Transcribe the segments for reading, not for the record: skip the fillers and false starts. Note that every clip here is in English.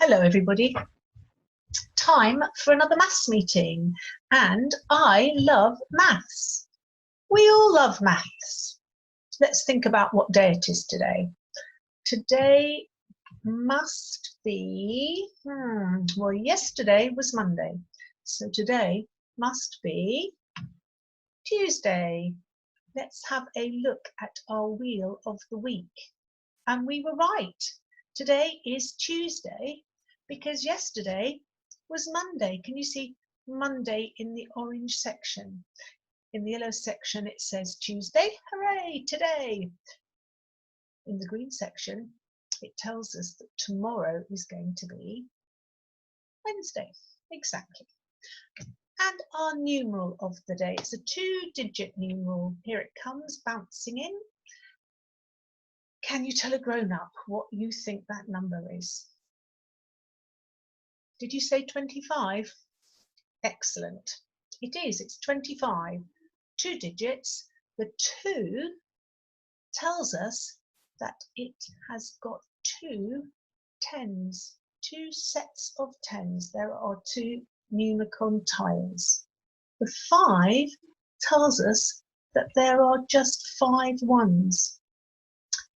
Hello everybody, time for another maths meeting, and I love maths. We all love maths. Let's think about what day it is today. Today must be, well, yesterday was Monday, so today must be Tuesday. Let's have a look at our wheel of the week. And we were right. Today is Tuesday because yesterday was Monday. Can you see Monday in the orange section? In the yellow section it says Tuesday, hooray, today. In the green section it tells us that tomorrow is going to be Wednesday, exactly. And our numeral of the day, it's a 2-digit numeral. Here it comes, bouncing in. Can you tell a grown-up what you think that number is? Did you say 25? Excellent. It is, it's 25. 2 digits. The 2 tells us that it has got 2 tens, 2 sets of tens. There are 2 numicon tiles. The 5 tells us that there are just 5 ones.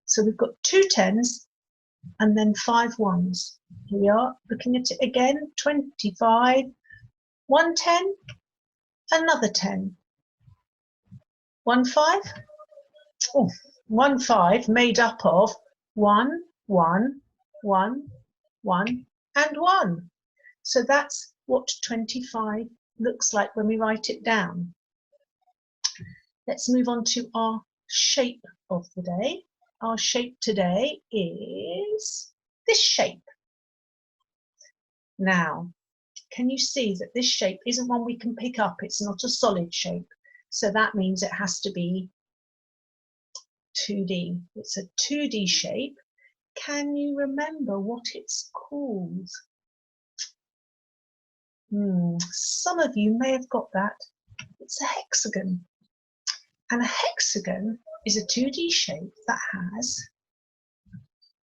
So we've got 2 tens and then 5 ones. Here we are looking at it again, 25, 1 10, another 10. 1 5, oh, 1 5 made up of 1, 1, 1, 1 and 1. So that's what 25 looks like when we write it down. Let's move on to our shape of the day. Our shape today is this shape. Now, can you see that this shape isn't one we can pick up? It's not a solid shape. So that means it has to be 2D. It's a 2D shape. Can you remember what it's called? Some of you may have got that. It's a hexagon. And a hexagon is a 2D shape that has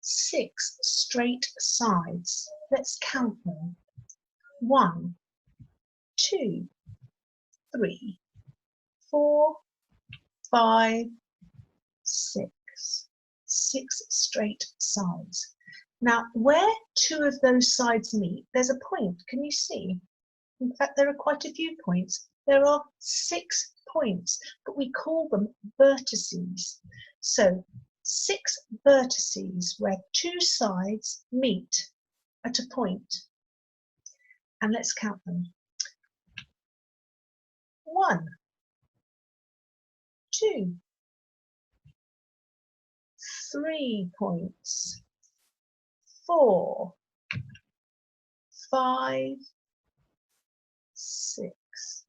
6 straight sides. Let's count them. 1, 2, 3, 4, 5, 6. 6 straight sides. Now, where 2 of those sides meet, there's a point. Can you see? In fact, there are quite a few points. There are 6 points, but we call them vertices. So 6 vertices where 2 sides meet at a point. And let's count them. 1, 2, 3 points, 4, 5, 6.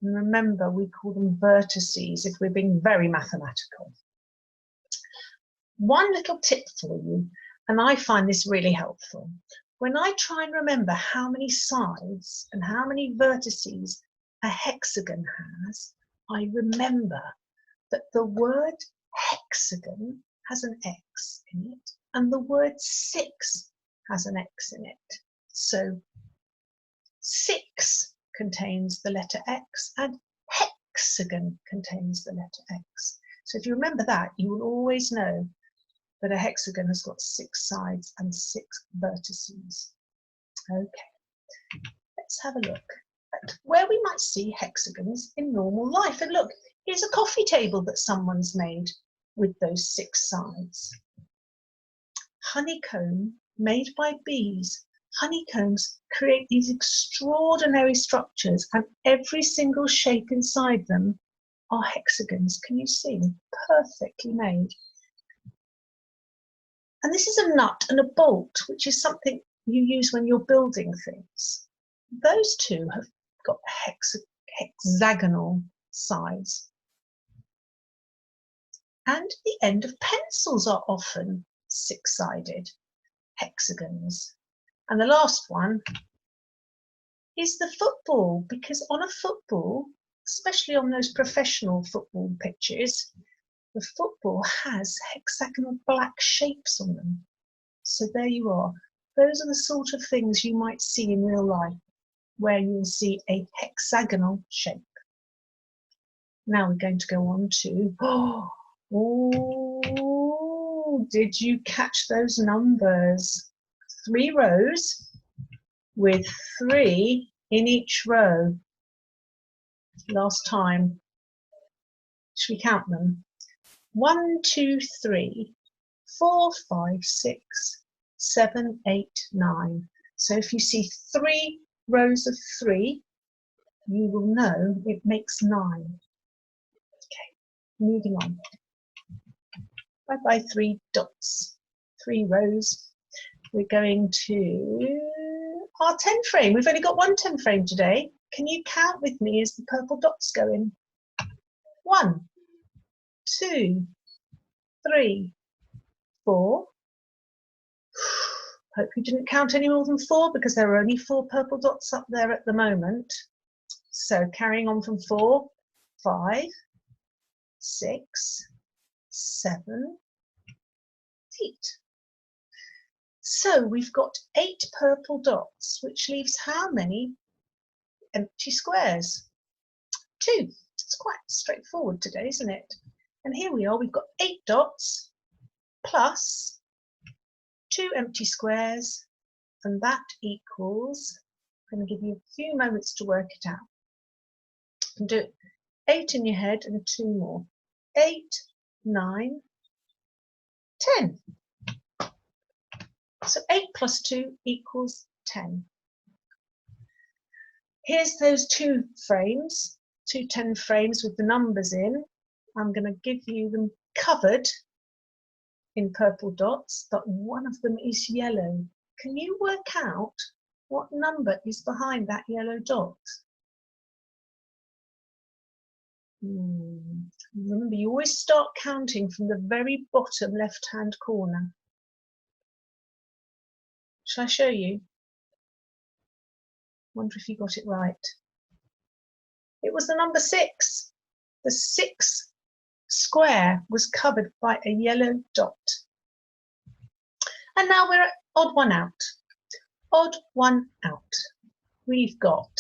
And remember, we call them vertices if we're being very mathematical. One little tip for you, and I find this really helpful. When I try and remember how many sides and how many vertices a hexagon has, I remember that the word hexagon has an X in it, and the word 6 has an X in it. So 6 contains the letter X and hexagon contains the letter X. So if you remember that, you will always know that a hexagon has got 6 sides and 6 vertices. Okay, let's have a look at where we might see hexagons in normal life. And look, here's a coffee table that someone's made with those 6 sides. Honeycomb made by bees. Honeycombs create these extraordinary structures, and every single shape inside them are hexagons. Can you see? Perfectly made. And this is a nut and a bolt, which is something you use when you're building things. Those two have got hexagonal sides. And the end of pencils are often 6-sided hexagons. And the last one is the football, because on a football, especially on those professional football pitches, the football has hexagonal black shapes on them. So there you are. Those are the sort of things you might see in real life, where you'll see a hexagonal shape. Now we're going to go on to, oh, did you catch those numbers? 3 rows with 3 in each row. Last time. Should we count them? 1, 2, 3, 4, 5, 6, 7, 8, 9. So if you see 3 rows of 3, you will know it makes 9. Okay, moving on. Bye bye 3 dots, 3 rows. We're going to our 10 frame. We've only got one 10 frame today. Can you count with me as the purple dots go in? 1, 2, 3, 4. Hope you didn't count any more than 4 because there are only 4 purple dots up there at the moment. So carrying on from 4, 5, 6, 7, 8. So we've got 8 purple dots, which leaves how many empty squares? 2. It's quite straightforward today, isn't it? And here we are, we've got 8 dots plus 2 empty squares, and that equals, I'm going to give you a few moments to work it out. You can do it 8 in your head and 2 more. 8, 9, 10. So 8 plus 2 equals 10. Here's those 2 frames, 2 10 frames with the numbers in. I'm going to give you them covered in purple dots, but one of them is yellow. Can you work out what number is behind that yellow dot? Remember, you always start counting from the very bottom left-hand corner. Shall I show you? Wonder if you got it right. It was the number 6. The 6 square was covered by a yellow dot. And now we're at odd one out. Odd one out. We've got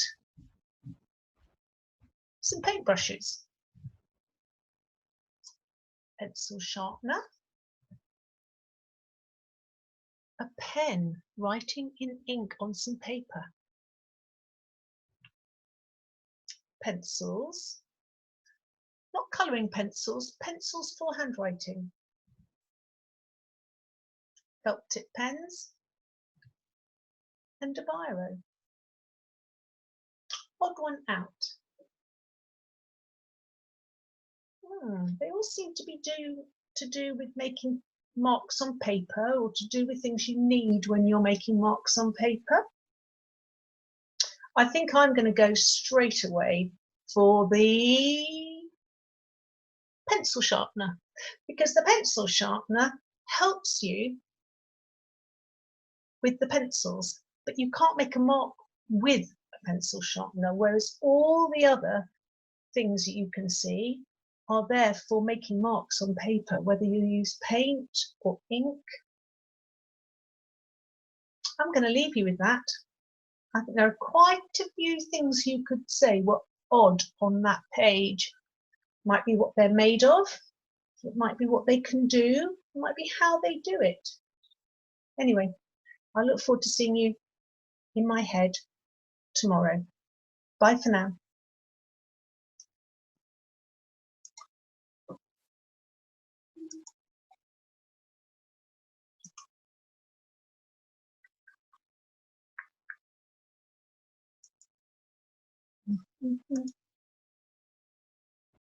some paintbrushes, pencil sharpener, a pen writing in ink on some paper, pencils, not colouring pencils, pencils for handwriting, felt tip pens, and a biro. Odd one out. They all seem to be to do with making marks on paper, or to do with things you need when you're making marks on paper. I think I'm going to go straight away for the pencil sharpener, because the pencil sharpener helps you with the pencils, but you can't make a mark with a pencil sharpener, whereas all the other things that you can see are there for making marks on paper, whether you use paint or ink. I'm going to leave you with that. I think there are quite a few things you could say were odd on that page. Might be what they're made of, it might be what they can do, it might be how they do it. Anyway, I look forward to seeing you in my head tomorrow. Bye for now.